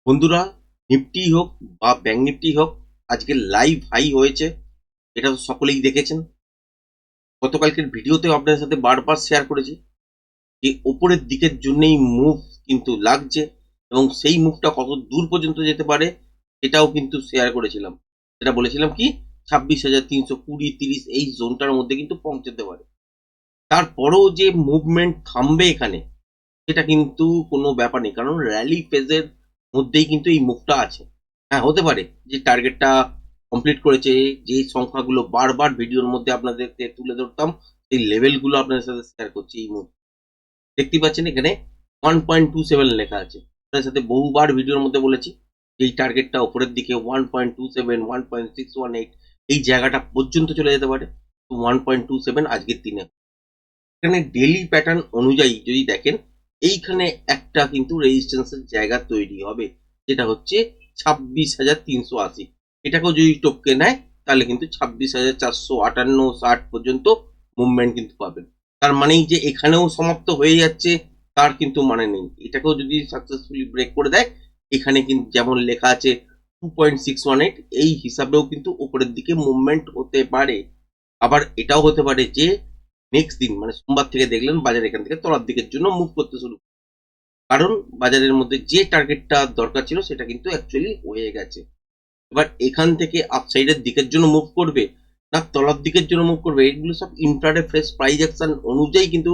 বন্ধুরা, নিফটি হোক বা ব্যাংক নিফটি হোক, আজকে লাইভ হাই হয়েছে। এটা তো সকলেই দেখেছেন। গতকালকের ভিডিওতে আপনাদের সাথে বারবার শেয়ার করেছি যে ওপরের দিকের জন্যই মুভ কিন্তু লাগছে, এবং সেই মুভটা কত দূর পর্যন্ত যেতে পারে সেটাও কিন্তু শেয়ার করেছিলাম। সেটা বলেছিলাম কি 26,320-30 এই জোনটার মধ্যে কিন্তু পৌঁছাতে পারে। তারপরেও যে মুভমেন্ট থামবে এখানে, সেটা কিন্তু কোনো ব্যাপার নেই, কারণ র্যালি ফেজের মধ্যেই কিন্তু এই মুভটা আছে। হ্যাঁ, হতে পারে যে টার্গেটটা কমপ্লিট করেছে, যে সংখ্যাগুলো বারবার ভিডিওর মধ্যে আপনাদেরকে তুলে ধরতাম, সেই লেভেলগুলো আপনাদের সাথে শেয়ার করছি। এই মুহূর্তে দেখতে পাচ্ছেন এখানে 1.27 লেখা আছে। আপনাদের সাথে বহুবার ভিডিওর মধ্যে বলেছি যে এই টার্গেটটা উপরের দিকে 1.27, 1.618 এই জায়গাটা পর্যন্ত চলে যেতে পারে। 1.27 আজকের দিনে এখানে ডেইলি প্যাটার্ন অনুযায়ী যদি দেখেন, এইখানে একটা কিন্তু রেজিস্ট্যান্সের জায়গা তৈরি হবে, যেটা হচ্ছে 26,380। এটাকেও যদি টপকে নেয় তাহলে কিন্তু 26,458-60 পর্যন্ত মুভমেন্ট কিন্তু পাবেন। তার মানেই যে এখানেও সমাপ্ত হয়ে যাচ্ছে তার কিন্তু মানে নেই। এটাকেও যদি সাকসেসফুলি ব্রেক করে দেয়, এখানে কিন্তু যেমন লেখা আছে 2.618, এই হিসাবেও কিন্তু উপরের দিকে মুভমেন্ট হতে পারে। আবার এটাও হতে পারে যে নেক্সট দিন মানে সোমবার থেকে দেখলেন বাজার এখান থেকে তলার দিকের জন্য মুভ করতে শুরু, কারণ বাজারের মধ্যে যে টার্গেটটা দরকার ছিল সেটা কিন্তু অ্যাকচুয়ালি হয়ে গেছে। এবার এখান থেকে আপসাইডের দিকের জন্য মুভ করবে না তলার দিকের জন্য মুভ করবে, এগুলো সব ইন্ট্রাডে ফ্রেশ প্রাইস অ্যাকশন অনুযায়ী কিন্তু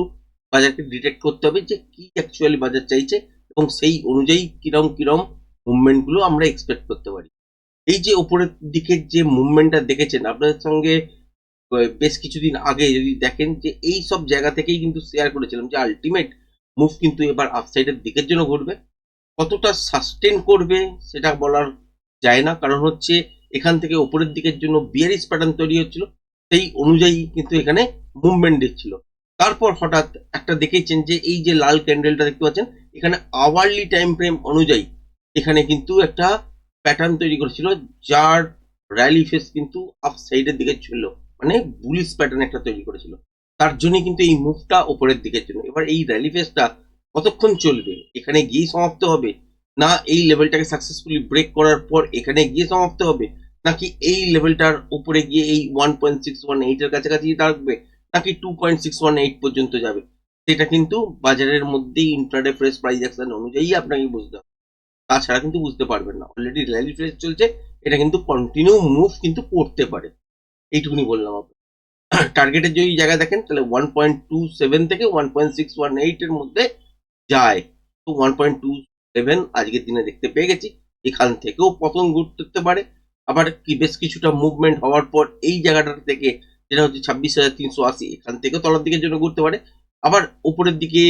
বাজারকে ডিটেক্ট করতে হবে যে কি অ্যাকচুয়ালি বাজার চাইছে, এবং সেই অনুযায়ী কিরম কিরম মুভমেন্টগুলো আমরা এক্সপেক্ট করতে পারি। এই যে উপরের দিকের যে মুভমেন্টটা দেখেছেন, আপনাদের সঙ্গে বেশ কিছুদিন আগে যদি দেখেন যে এই সব জায়গা থেকেই কিন্তু শেয়ার করেছিলাম যে আলটিমেট মুভ কিন্তু এবার আপসাইডের দিকের জন্য ঘুরবে। কতটা সাস্টেন করবে সেটা বলার যায় না, কারণ হচ্ছে এখান থেকে উপরের দিকের জন্য বিয়ারিশ প্যাটার্ন তৈরি হচ্ছিল, সেই অনুযায়ী কিন্তু এখানে মুভমেন্ট দিচ্ছিল। তারপর হঠাৎ একটা দেখেছেন যে এই যে লাল ক্যান্ডেলটা দেখতে পাচ্ছেন, এখানে আওয়ারলি টাইম ফ্রেম অনুযায়ী এখানে কিন্তু একটা প্যাটার্ন তৈরি করেছিল, যার র্যালি ফেস কিন্তু আপ সাইডের দিকে ছিল, মানে বুলিশ প্যাটার্ন একটা তৈরি করেছিল। তার জন্য কিন্তু এই মুভটা উপরের দিকের জন্য। এবার এই র্যালি ফেসটা কতক্ষণ চলবে, এখানে গিয়ে সমাপ্ত হবে, না এই লেভেলটাকে সাকসেসফুলি ব্রেক করার পর এখানে গিয়ে সমাপ্ত হবে, নাকি এই লেভেলটার উপরে গিয়ে এই 1.618 এর কাছাকাছি থাকবে, নাকি 2.618 পর্যন্ত যাবে, সেটা কিন্তু বাজারের মধ্যেই ইন্ট্রাডে ফ্রেশ প্রাইস অ্যাকশন অনুযায়ী আপনাকে বুঝতে হবে। তাছাড়া কিন্তু বুঝতে পারবেন না। অলরেডি র্যালি ফেস চলছে, এটা কিন্তু কন্টিনিউ মুভ কিন্তু করতে পারে। এইটুকুনি বললাম আপনাকে। টার্গেটের যদি জায়গা দেখেন তাহলে 1.27 থেকে 1.618 এর মধ্যে যায়। তো 1.27 আজকের দিনে দেখতে পেয়ে গেছি। এখান থেকেও পতন ঘটতে পারে। আবার কি বেশ কিছুটা মুভমেন্ট হওয়ার পর এই জায়গাটা থেকে, যেটা হচ্ছে 26,380, এখান থেকেও তলার দিকের জন্য ঘুরতে পারে। আবার উপরের দিকে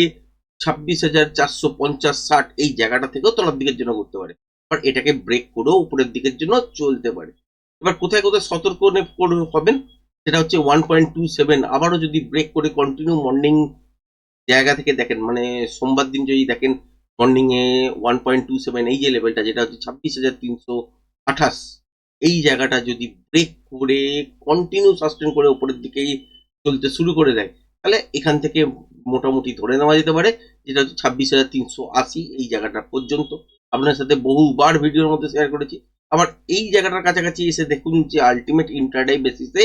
26,450-60 এই জায়গাটা থেকেও তলার দিকের জন্য ঘুরতে পারে। আবার এটাকে ব্রেক করেও উপরের দিকের জন্য চলতে পারে। এবার কোথায় কোথায় সতর্ক হবেন, সেটা হচ্ছে 1.27 আবারও যদি ব্রেক করে কন্টিনিউ মর্নিং জায়গা থেকে দেখেন, মানে সোমবার দিন যদি দেখেন মর্নিং এ 1.27 এই যে লেভেলটা, যেটা হচ্ছে 26,328, এই জায়গাটা যদি ব্রেক করে কন্টিনিউ সাস্টেন করে উপরের দিকেই চলতে শুরু করে দেয়, তাহলে এখান থেকে মোটামুটি ধরে নেওয়া যেতে পারে যেটা হচ্ছে 26,380 এই জায়গাটা পর্যন্ত। আপনার সাথে বহুবার ভিডিওর মধ্যে শেয়ার করেছি। আবার এই জায়গাটার কাছাকাছি এসে দেখুন যে আলটিমেট ইন্ট্রাডে বেসিসে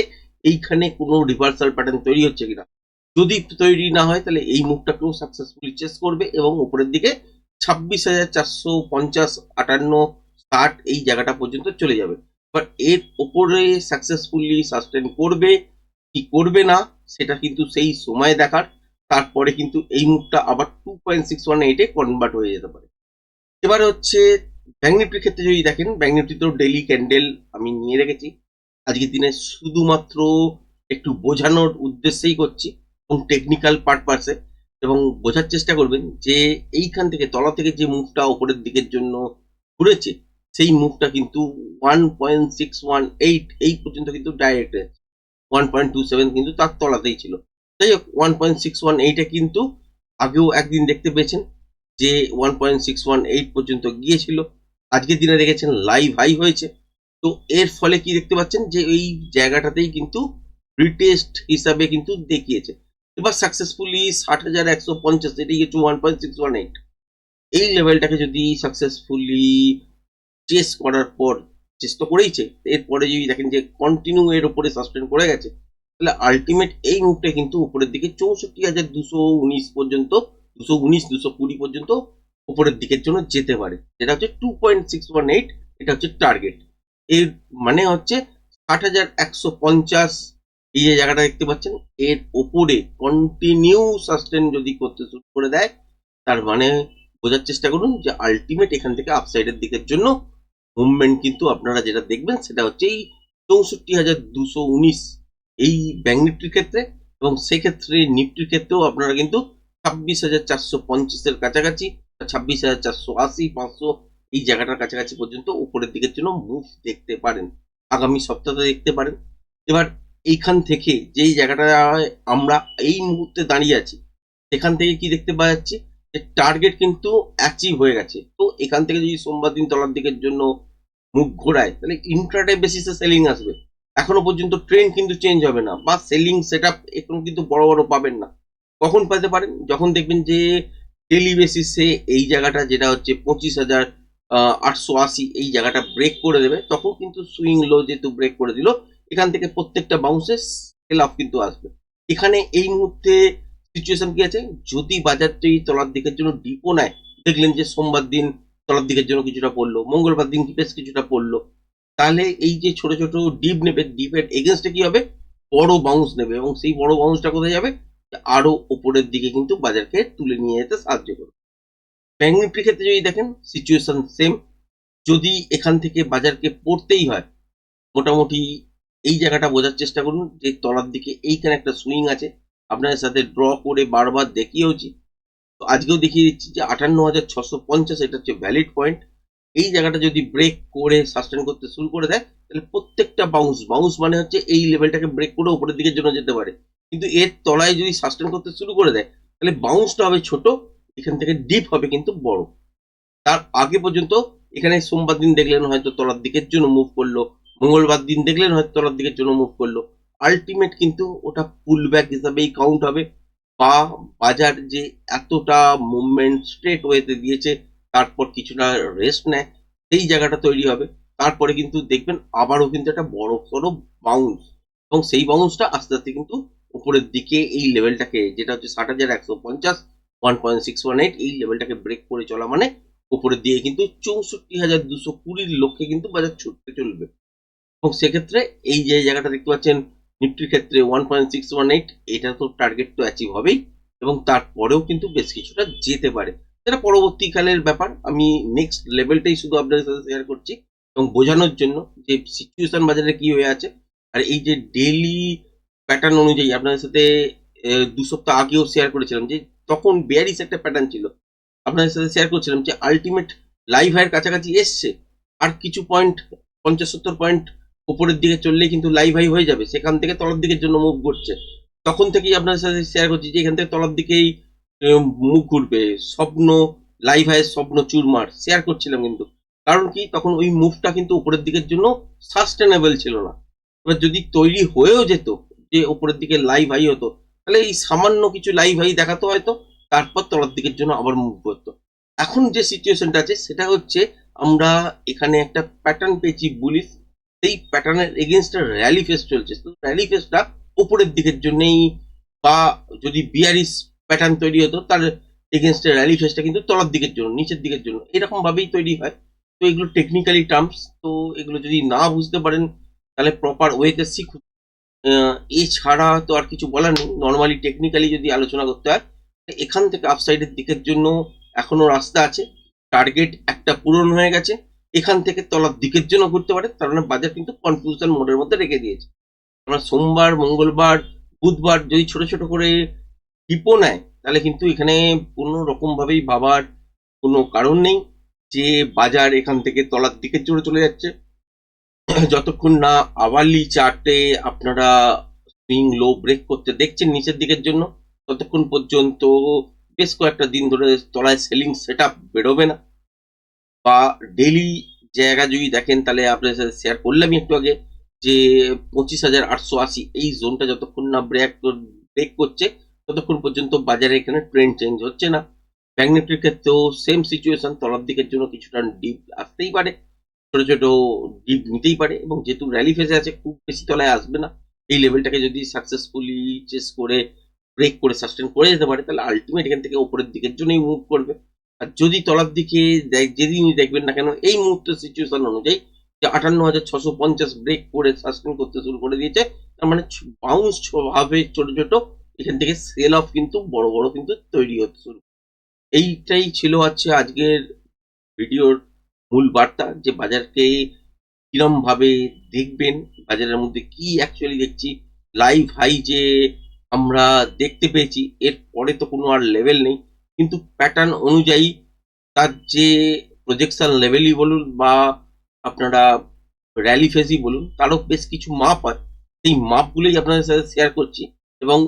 এইখানে কোনো রিভার্সাল প্যাটার্ন তৈরি হচ্ছে কিনা। যদি তৈরি না হয় তাহলে এই মুভটাকেও সাকসেসফুলি চেস করবে এবং উপরের দিকে 26,450-58-60 এই জায়গাটা পর্যন্ত চলে যাবে। বাট এর ওপরে সাকসেসফুলি সাস্টেন করবে কি করবে না সেটা কিন্তু সেই সময় দেখার। তারপরে কিন্তু এই মুভটা আবার 2.618 এ কনভার্ট হয়ে যেতে পারে। এবার হচ্ছে ব্যাংক নিফটির ক্ষেত্রে যদি দেখেন, ব্যাংক নিফটি তো ডেইলি ক্যান্ডেল আমি নিয়ে রেখেছি। আজকের দিনে শুধুমাত্র একটু বোঝানোর উদ্দেশ্যেই করছি এবং টেকনিক্যাল পারপাসে, এবং বোঝার চেষ্টা করবেন যে এইখান থেকে তলা থেকে যে মুভটা উপরের দিকের জন্য ঘুরেছে, সেই মুভটা কিন্তু 1.618 এই পর্যন্ত কিন্তু ডাইরেক্ট আছে। 1.27 কিন্তু তার তলাতেই ছিল। যাই হোক, 1.618 এ কিন্তু আগেও একদিন দেখতে পেয়েছেন যে 1.618 পর্যন্ত গিয়েছিল। আজকের দিনে দেখেছেন লাইভ হাই হয়েছে। তো এর ফলে কি দেখতে পাচ্ছেন যে এই জায়গাটাতেই কিন্তু রিটেস্ট হিসাবে কিন্তু দেখিয়েছে। এবার সাকসেসফুলি 60,150 এটাই হচ্ছে 1.618, এই লেভেলটাকে যদি সাকসেসফুলি চেস করার পর, চেস তো করেইছে, এরপরে যদি দেখেন যে কন্টিনিউ এর উপরে সাস্টেন করে গেছে, তাহলে আলটিমেট এই মুহূর্তে কিন্তু উপরের দিকে 64,219 পর্যন্ত, 219 220 পর্যন্ত উপরের দিকের জন্য যেতে পারে, যেটা হচ্ছে 2.618, এটা হচ্ছে টার্গেট। এর মানে হচ্ছে 60,150, এই যে জায়গাটা দেখতে পাচ্ছেন, এর ওপরে কন্টিনিউ সাস্টেন যদি করতে শুরু করে দেয়, তার মানে বোঝার চেষ্টা করুন যে আলটিমেট এখান থেকে আপসাইডের দিকের জন্য মুভমেন্ট কিন্তু আপনারা যেটা দেখবেন সেটা হচ্ছে এই 64,219, এই ব্যাংক নিফটির ক্ষেত্রে, এবং সেক্ষেত্রে নিফটির ক্ষেত্রেও আপনারা কিন্তু 26,450-এর কাছাকাছি, 26,480, 500 এই জায়গাটার কাছাকাছি পর্যন্ত উপরের দিকের জন্য মুভ দেখতে পারেন, আগামী সপ্তাহে দেখতে পারেন। এবার এইখান থেকে যেই জায়গাটা আমরা এই মুহূর্তে দাঁড়িয়ে আছি, সেখান থেকে কি দেখতে পাওয়া যাচ্ছে যে টার্গেট কিন্তু অ্যাচিভ হয়ে গেছে। তো এখান থেকে যদি সোমবার দিন তলার দিকের জন্য মুখ ঘোরায়, তাহলে ইন্ট্রাডে বেসিসে সেলিং আসবে। এখনো পর্যন্ত ট্রেন্ড কিন্তু চেঞ্জ হবে না, বা সেলিং সেট আপ এখন কিন্তু বড় বড় পাবেন না। কখন পেতে পারেন? যখন দেখবেন যে ডেলি বেসিসে এই জায়গাটা যেটা হচ্ছে 25,880, এই জায়গাটা ব্রেক করে দেবে, তখন কিন্তু সুইং লো যেহেতু ব্রেক করে দিল, এখান থেকে প্রত্যেকটা বাউন্সে সেল অফ কিন্তু আসবে। এখানে এই মুহূর্তে সিচুয়েশন কি আছে, যদি বাজারটি তলার দিকের জন্য ডিপও নেয়, দেখলেন যে সোমবার দিন তলার দিকের জন্য কিছুটা পড়লো, মঙ্গলবার দিন বেশ কিছুটা পড়লো, তাহলে এই যে ছোট ছোট ডিপ নেবে, ডিপের এগেনস্টে কি হবে, বড় বাউন্স নেবে, এবং সেই বড় বাউন্সটা কোথায় যাবে, আরো উপরের দিকে কিন্তু বাজারকে তুলে নিয়ে যেতে সাহায্য করবে। ব্যাংক নিফটির ক্ষেত্রে যদি দেখেন সিচুয়েশন সেম, যদি এখান থেকে বাজারকে পড়তেই হয়, মোটামুটি এই জায়গাটা বোঝার চেষ্টা করুন যে তলার দিকে এইখানে একটা সুইং আছে, আপনাদের সাথে ড্র করে বারবার দেখিয়েওছি, তো আজকেও দেখিয়ে দিচ্ছি যে 58,650, এটা হচ্ছে ভ্যালিড পয়েন্ট। এই জায়গাটা যদি ব্রেক করে সাস্টেন করতে শুরু করে দেয়, তাহলে প্রত্যেকটা বাউন্স, বাউন্স মানে হচ্ছে এই লেভেলটাকে ব্রেক করে উপরের দিকের জন্য যেতে পারে, কিন্তু এর তলায় যদি সাস্টেন করতে শুরু করে দেয়, তাহলে বাউন্সটা হবে ছোট, এখান থেকে ডিপ হবে কিন্তু বড়। তার আগে পর্যন্ত এখানে সোমবার দিন দেখলেন হয়তো তলার দিকের জন্য মুভ করলো, মঙ্গলবার দিন দেখলেন হয়তো তলার দিকের জন্য মুভ করলো, আলটিমেট কিন্তু ওটা পুল ব্যাক হিসাবেই কাউন্ট হবে, বা বাজার যে এতটা মুভমেন্ট স্ট্রেট ওয়েতে দিয়েছে, তারপর কিছুটা রেস্ট নেয়, সেই জায়গাটা তৈরি হবে, তারপরে কিন্তু দেখবেন আবারও কিন্তু একটা বড় সড়ো বাউন্স, এবং সেই বাউন্সটা আস্তে আস্তে কিন্তু উপরের দিকে এই লেভেলটাকে, যেটা হচ্ছে 60,150, 1.618, এই লেভেলটাকে ব্রেক করে চলা মানে উপরের দিকে কিন্তু 64,220 লক্ষ্যে কিন্তু বাজার ছুটতে চলবে, এবং সেক্ষেত্রে এই যে জায়গাটা দেখতে পাচ্ছেন নিফটির ক্ষেত্রে 1.618, এটা তো টার্গেট তো অ্যাচিভ হবেই, এবং তারপরেও কিন্তু বেশ কিছুটা যেতে পারে, সেটা পরবর্তীকালের ব্যাপার। আমি নেক্সট লেভেলটাই শুধু আপনাদের সাথে শেয়ার করছি, এবং বোঝানোর জন্য যে সিচুয়েশন বাজারে কি হয়ে আছে। আর এই যে ডেইলি প্যাটার্ন অনুযায়ী আপনাদের সাথে 2 সপ্তাহ আগেও শেয়ার করেছিলাম যে তখন বেয়ারিশ একটা প্যাটার্ন ছিল, আপনাদের সাথে শেয়ার করছিলাম যে আলটিমেট লাইভ হাইয়ের কাছাকাছি এসছে, আর কিছু পয়েন্ট, 50-70 পয়েন্ট উপরের দিকে চললেই কিন্তু লাইভ হাই হয়ে যাবে, সেখান থেকে তলার দিকের জন্য মুভ করছে। তখন থেকেই আপনাদের সাথে শেয়ার করছি যে এখান থেকে তলার দিকেই মুভ ঘুরবে, স্বপ্ন লাইভ হাইয়ের স্বপ্ন চুরমার শেয়ার করছিলাম, কিন্তু কারণ কি, তখন ওই মুভটা কিন্তু উপরের দিকের জন্য সাস্টেনেবল ছিল না। এবার যদি তৈরি হয়েও যেত যে উপরের দিকে লাইভ হাই হতো, তাহলে এই সামান্য কিছু লাইভ হাই দেখাতো হয়তো, তারপর তলার দিকের জন্য আবার মুভ করতো। এখন যে সিচুয়েশনটা আছে সেটা হচ্ছে, আমরা এখানে একটা প্যাটার্ন পেয়েছি বুলিশ, সেই প্যাটার্নের এগেনস্টে র্যালি ফেস চলছে, তো র্যালি ফেসটা উপরের দিকের জন্যই, বা যদি বিয়ারিশ প্যাটার্ন তৈরি হতো তার এগেনস্টে র্যালি ফেসটা কিন্তু তলার দিকের জন্য, নিচের দিকের জন্য, এরকম ভাবেই তৈরি হয়। তো এগুলো টেকনিক্যালি টার্মস, তো এগুলো যদি না বুঝতে পারেন তাহলে প্রপার ওয়েতে শিখুন। এছাড়া তো আর কিছু বলার নেই, নর্মালি টেকনিক্যালি যদি আলোচনা করতে হয়, এখান থেকে আপসাইডের দিকের জন্য এখনো রাস্তা আছে, টার্গেট একটা পূরণ হয়ে গেছে, এখান থেকে তলার দিকের জন্য ঘুরতে পারে, তার মানে বাজার কিন্তু কনফিউশন মোডের মধ্যে রেখে দিয়েছে। আমরা সোমবার, মঙ্গলবার, বুধবার যদি ছোট ছোট করে ডিপো নেয়, তাহলে কিন্তু এখানে কোনো রকম ভাবেই ভাবার কোনো কারণ নেই যে বাজার এখান থেকে তলার দিকের জন্য চলে যাচ্ছে। যতক্ষণ না আওয়ারলি চার্টে আপনারা সুইং লো ব্রেক করতে দেখছেন নিচের দিকের জন্য, ততক্ষণ পর্যন্ত বেশ কয়েকটা দিন ধরে তলায় সেলিং সেট আপ বেরোবে না। বা ডেইলি জায়গা যদি দেখেন, তাহলে আপনাদের সাথে শেয়ার করলাম একটু আগে যে 25,880, এই জোনটা যতক্ষণ না ব্রেক করছে, ততক্ষণ পর্যন্ত বাজারে এখানে ট্রেন্ড চেঞ্জ হচ্ছে না। ব্যাংক নিফটির ক্ষেত্রেও সেম সিচুয়েশন, তলার দিকের জন্য কিছুটা ডিপ আসতেই পারে, ছোট ছোট ডিপ নিতেই পারে, এবং যেহেতু র্যালি ফেজে আছে খুব বেশি তলায় আসবে না। এই লেভেলটাকে যদি সাকসেসফুলি চেস করে ব্রেক করে সাস্টেন করে যেতে পারে, তাহলে আলটিমেট এখান থেকে ওপরের দিকের জন্যই মুভ করবে। আর যদি তলার দিকে যেদিনই দেখবেন না কেন এই মুহূর্তের সিচুয়েশন অনুযায়ী যে 58,650 ব্রেক করে সাস্টেন করতে শুরু করে দিয়েছে, তার মানে বাউন্স ভাবে ছোট ছোট এখান থেকে সেল অফ কিন্তু বড় বড় কিন্তু তৈরি হতে শুরু। এইটাই ছিল হচ্ছে আজকের ভিডিওর মূল বার্তা, যে বাজারকে কিরম ভাবে দেখবেন, বাজারের মধ্যে কি অ্যাকচুয়ালি দেখছি। লাইভ হাই যে আমরা দেখতে পেয়েছি, এর পরে তো কোনো আর লেভেল নেই, কিন্তু প্যাটার্ন অনুযায়ী তার যে প্রজেকশন লেভেলই বলুন বা আপনারা র্যালি ফেজই বলুন, তারও বেশ কিছু মাপ হয়। সেই মাপগুলোই আপনাদের সাথে শেয়ার করছি। এবং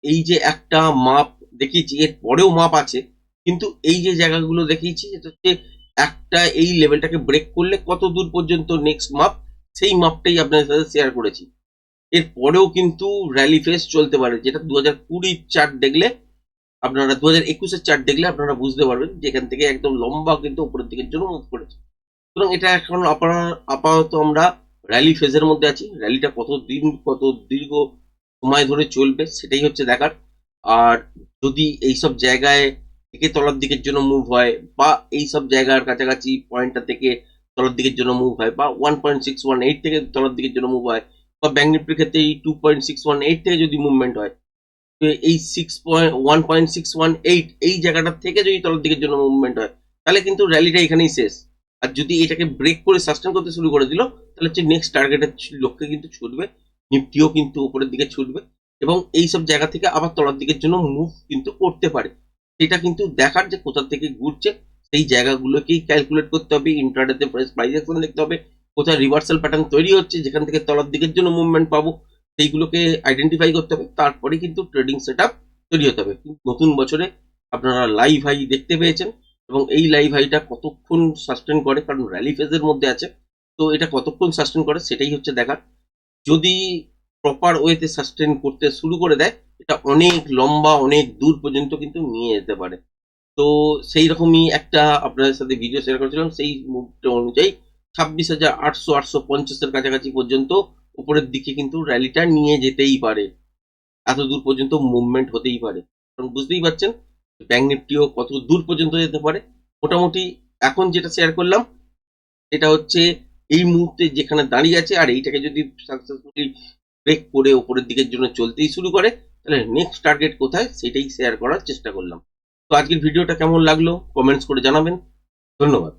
এই যে একটা মাপ দেখিয়েছি, এর পরেও মাপ আছে, কিন্তু এই যে জায়গাগুলো দেখিয়েছি এটা হচ্ছে একটা এই লেভেলটাকে ব্রেক করলে কত দূর পর্যন্ত নেক্সট মাপ, সেই মাপটাই আপনাদের সাথে শেয়ার করেছি। এর পরেও কিন্তু র্যালি ফেজ চলতে পারে, যেটা 2020 চার্ট দেখলে আপনারা 2021-এর চার্ট দেখলে আপনারা বুঝতে পারবেন যে এখান থেকে একদম লম্বা কিন্তু উপরের দিকের জন্য মুভ করেছে। সুতরাং এটা এখন আপাতত আমরা র্যালি ফেজের মধ্যে আছি। র্যালিটা কত দীর্ঘ সময় ধরে চলবে সেটাই হচ্ছে দেখার। আর যদি এইসব জায়গায় থেকে তলার দিকের জন্য মুভ হয়, বা এইসব জায়গার কাছাকাছি পয়েন্টটা থেকে তলার দিকের জন্য মুভ হয়, বা 1.618 থেকে তলার দিকের জন্য মুভ হয়, বা ব্যাংক নিফটির ক্ষেত্রে এই 2.618 থেকে যদি মুভমেন্ট হয়, তো এই 1.618 এই জায়গাটা থেকে যদি তলার দিকের জন্য মুভমেন্ট হয়, তাহলে কিন্তু র্যালিটা এখানেই শেষ। আর যদি এটাকে ব্রেক করে সাস্টেন করতে শুরু করে দিল, তাহলে হচ্ছে নেক্সট টার্গেটের লক্ষ্যে কিন্তু ছুটবে, নিফটিও কিন্তু উপরের দিকে ছুটবে, এবং এই সব জায়গা থেকে আবার তলার দিকের জন্য মুভ কিন্তু করতে পারে। সেটা কিন্তু দেখার যে কোথা থেকে ঘুরছে, সেই জায়গাগুলোকেই ক্যালকুলেট করতে হবে। ইন্ট্রাডেতে প্রাইস অ্যাকশন দেখতে হবে, কোথায় রিভার্সাল প্যাটার্ন তৈরি হচ্ছে যেখান থেকে তলার দিকের জন্য মুভমেন্ট পাবো, সেইগুলোকে আইডেন্টিফাই করতে হবে। তারপরে কিন্তু ট্রেডিং সেট আপ তৈরি হতে হবে। নতুন বছরে আপনারা লাইভ হাই দেখতে পেয়েছেন, এবং এই লাইভ হাইটা কতক্ষণ সাস্টেন করে, কারণ র্যালি ফেজের মধ্যে আছে, তো এটা কতক্ষণ সাস্টেন করে সেটাই হচ্ছে দেখার। যদি প্রপার ওয়েতে সাস্টেন করতে শুরু করে দেয়, এটা অনেক লম্বা অনেক দূর পর্যন্ত কিন্তু নিয়ে যেতে পারে। তো সেই রকমই একটা আপনাদের সাথে ভিডিও শেয়ার করেছিলাম। সেই মুভটা অনুযায়ী 26,800-850-এর কাছাকাছি পর্যন্ত উপরের দিকে কিন্তু র্যালিটা নিয়ে যেতেই পারে, এত দূর পর্যন্ত মুভমেন্ট হতেই পারে। কারণ বুঝতেই পারছেন ব্যাংক নিফটিও কত দূর পর্যন্ত যেতে পারে। মোটামুটি এখন যেটা শেয়ার করলাম এটা হচ্ছে এই মুহূর্তে যেখানে দাঁড়িয়ে আছে, আর এইটাকে যদি সাকসেসফুলি ব্রেক করে উপরের দিকের জন্য চলতেই শুরু করে, তাহলে নেক্সট টার্গেট কোথায় সেটাই শেয়ার করার চেষ্টা করলাম। তো আজকের ভিডিওটা কেমন লাগলো কমেন্টস করে জানাবেন। ধন্যবাদ।